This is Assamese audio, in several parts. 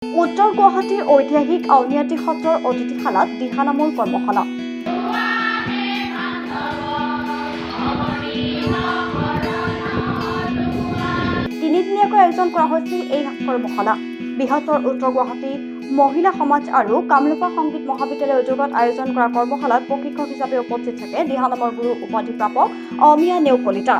উত্তৰ গুৱাহাটীৰ ঐতিহাসিক আউনীআটী সত্ৰৰ অতিথিশালাত দিহানামৰ কৰ্মশালা। তিনিদিনীয়াকৈ আয়োজন কৰা হৈছিল এই কৰ্মশালা। বৃহত্তৰ উত্তৰ গুৱাহাটী মহিলা সমাজ আৰু কামৰূপা সংগীত মহাবিদ্যালয়ৰ উদ্যোগত আয়োজন কৰা কৰ্মশালাত প্ৰশিক্ষক হিচাপে উপস্থিত থাকে দিহানামৰ গুৰু উপাধি প্ৰাপক অমিয়া নেওগ কলিতা।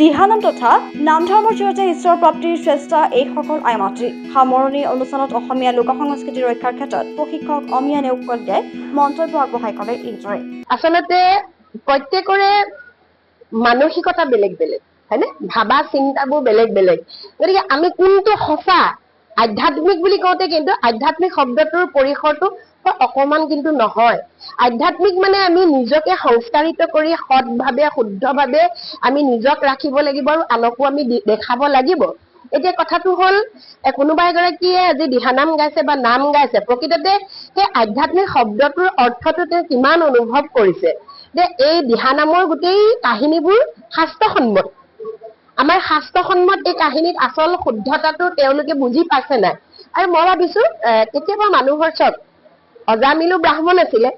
দিহানাম তথা নাম ধৰ্মৰ জৰিয়তে ঈশ্বৰ প্ৰাপ্তিৰ চেষ্টা এইসকল আই মাতৃ। সামৰণি অনুষ্ঠানত অসমীয়া লোক সংস্কৃতি ৰক্ষাৰ ক্ষেত্ৰত প্ৰশিক্ষক অমিয়া নেওগ কলিতাই মন্তব্য আগবঢ়াই ক'লে এইদৰে। আচলতে প্ৰত্যেকৰে মানসিকতা বেলেগ বেলেগ, হয়নে? ভাবা চিন্তাবোৰ বেলেগ বেলেগ। গতিকে আমি কোনটো সঁচা আধ্যাত্মিক বুলি কওঁতে কিন্তু আধ্যাত্মিক শব্দটোৰ পৰিসৰটো অকমান কিন্তু নহয়। আধ্যাত্মিক মানে আমি নিজকে সংস্কাৰিত কৰি সৎভাৱে শুদ্ধভাৱে আমি নিজক ৰাখিব লাগিব আৰু আনকো আমি দেখাব লাগিব। এতিয়া কথাটো হ'ল কোনোবা এগৰাকীয়ে আজি দিহানাম গাইছে বা নাম গাইছে, প্ৰকৃততে সেই আধ্যাত্মিক শব্দটোৰ অৰ্থটো তেওঁ কিমান অনুভৱ কৰিছে যে এই দিহানামৰ গোটেই কাহিনীবোৰ শাস্ত্ৰসন্মত। আমাৰ শাস্ত্ৰসন্মত এই কাহিনীত আচল শুদ্ধতাটো তেওঁলোকে বুজি পাইছে নাই। আৰু মই ভাবিছো কেতিয়াবা মানুহৰ চব অজামিলো ব্ৰাহ্মণ আছিলে,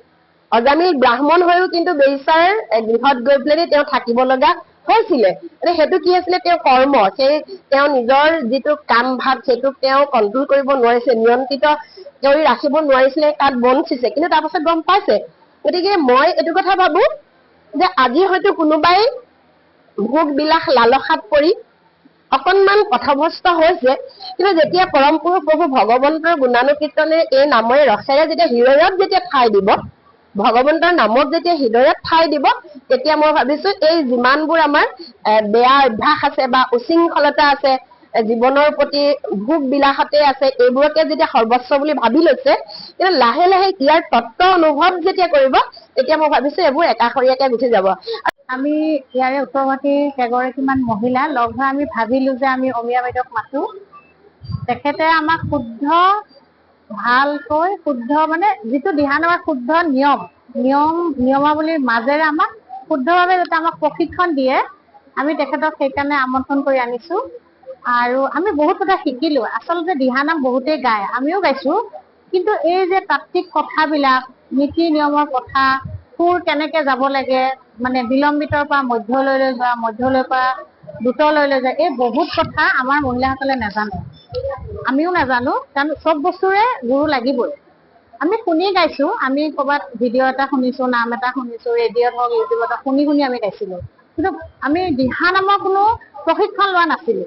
অজামিল ব্ৰাহ্মণ হৈও কিন্তু বেইচাৰ গৃহত গৈ পেলাই তেওঁ থাকিব লগা হৈছিলে। সেইটো কি আছিলে? তেওঁ কৰ্ম, সেই তেওঁ নিজৰ যিটো কাম ভাৱ সেইটোক তেওঁ কণ্ট্ৰল কৰিব নোৱাৰিছে, নিয়ন্ত্ৰিত কৰি ৰাখিব নোৱাৰিছিলে, তাত বঞ্চিছে, কিন্তু তাৰ পাছত গম পাইছে। গতিকে মই এইটো কথা ভাবো যে আজি হয়তো কোনোবাই ভোগ বিলাস লালসাত পৰি অকণমান পথভ্ৰষ্ট হৈছে, কিন্তু যেতিয়া পৰম পুৰুষ প্ৰভু ভগৱন্তৰ গুণানুকীৰ্তনে এই নামৰে ৰসেৰে যেতিয়া হৃদয়ত যেতিয়া ঠাই দিব, ভগৱন্তৰ নামত যেতিয়া হৃদয়ত ঠাই দিব, তেতিয়া মই ভাবিছো এই যিমানবোৰ আমাৰ বেয়া অভ্যাস আছে বা উশৃংখলতা আছে, জীৱনৰ প্ৰতি ভোগ বিলাসতে আছে, এইবোৰকে যেতিয়া সৰ্বস্ব বুলি ভাবি লৈছে, কিন্তু লাহে লাহে ইয়াৰ তত্ত্ব অনুভৱ যেতিয়া কৰিব, তেতিয়া মই ভাবিছো এইবোৰ একাষৰীয়াকে গুচি যাব। আমি ইয়াৰে উত্তৰ গুৱাহাটীৰ কেইগৰাকীমান মহিলা লগ হৈ আমি ভাবিলো যে আমি অমিয়া বাইদেউক মাতো। তেখেতে আমাক ভালকৈ শুদ্ধ মানে যিটো দিহানামৰ শুদ্ধ নিয়মাৱলীৰ মাজেৰে আমাক শুদ্ধভাৱে যাতে আমাক প্ৰশিক্ষণ দিয়ে, আমি তেখেতক সেইকাৰণে আমন্ত্ৰণ কৰি আনিছো। আৰু আমি বহুত কথা শিকিলো। আচলতে দিহানাম বহুতেই গায়, আমিও গাইছো, কিন্তু এই যে তাত্ত্বিক কথাবিলাক, নীতি নিয়মৰ কথা, সুৰ কেনেকে যাব লাগে, মানে বিলম্বিতৰ পৰা মধ্যলৈ যোৱা, মধ্যলৈ পৰা দ্ৰুতলৈ যোৱা, এই বহুত কথা আমাৰ মহিলাসকলে নাজানে, আমিও নাজানো। কাৰণ চব বস্তুৰে গুৰু লাগিবই। আমি শুনি গাইছো, আমি ক'ৰবাত ভিডিঅ' এটা শুনিছো, নাম এটা শুনিছো, ৰেডিঅ'ত হওক ইউটিউবত হওক, শুনি আমি গাইছিলো, কিন্তু আমি দিহানামৰ কোনো প্ৰশিক্ষণ লোৱা নাছিলো।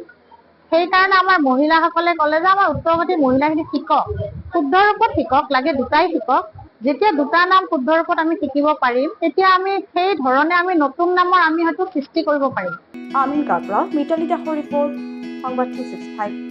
সেইকাৰণে আমাৰ মহিলাসকলে ক'লে যে আমাৰ উত্তৰ গুৱাহাটীৰ মহিলাখিনি শিকক, শুদ্ধ ৰূপত শিকক, লাগে দুটাই শিকক। যেতিয়া দুটা নাম শুদ্ধ ৰূপত আমি শিকিব পাৰিম, তেতিয়া আমি সেই ধৰণে আমি নতুন নামৰ আমি হয়তো সৃষ্টি কৰিব পাৰিম। আমিন কাকৰা, মিতালী দাসৰ ৰিপৰ্ট, সংবাদ 365।